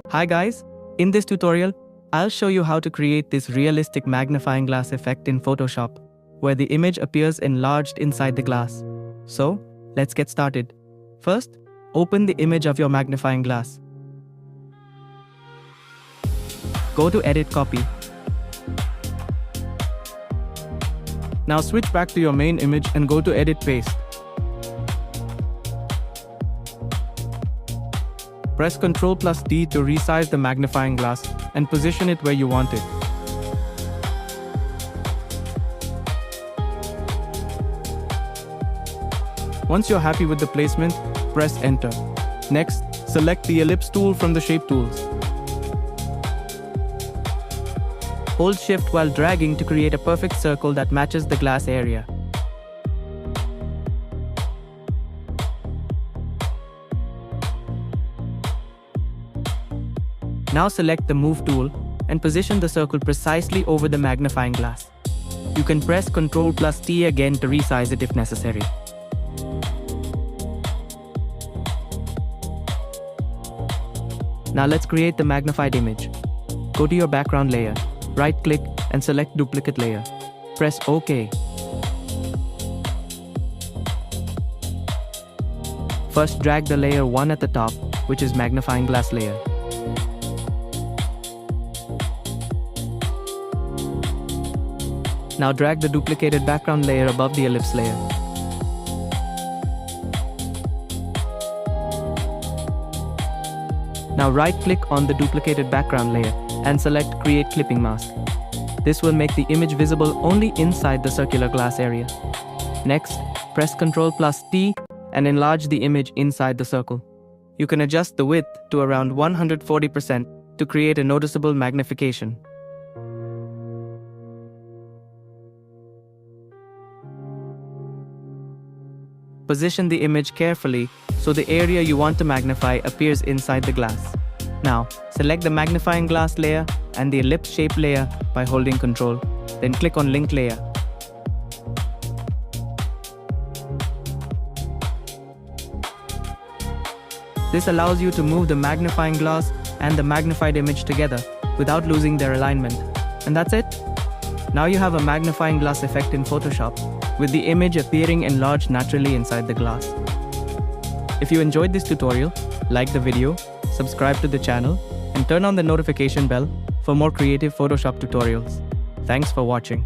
Hi guys, in this tutorial, I'll show you how to create this realistic magnifying glass effect in Photoshop, where the image appears enlarged inside the glass. So, let's get started. First, open the image of your magnifying glass. Go to Edit Copy. Now switch back to your main image and go to Edit Paste. Press Ctrl+D to resize the magnifying glass and position it where you want it. Once you're happy with the placement, press Enter. Next, select the Ellipse tool from the Shape tools. Hold Shift while dragging to create a perfect circle that matches the glass area. Now select the Move tool and position the circle precisely over the magnifying glass. You can press Ctrl+T again to resize it if necessary. Now let's create the magnified image. Go to your background layer, right-click and select Duplicate Layer. Press OK. First drag the layer 1 at the top, which is magnifying glass layer. Now drag the duplicated background layer above the ellipse layer. Now right-click on the duplicated background layer and select Create Clipping Mask. This will make the image visible only inside the circular glass area. Next, press Ctrl+T and enlarge the image inside the circle. You can adjust the width to around 140% to create a noticeable magnification. Position the image carefully so the area you want to magnify appears inside the glass. Now, select the magnifying glass layer and the ellipse shape layer by holding Ctrl, then click on Link Layer. This allows you to move the magnifying glass and the magnified image together without losing their alignment. And that's it. Now you have a magnifying glass effect in Photoshop, with the image appearing enlarged naturally inside the glass. If you enjoyed this tutorial, like the video, subscribe to the channel, and turn on the notification bell for more creative Photoshop tutorials. Thanks for watching.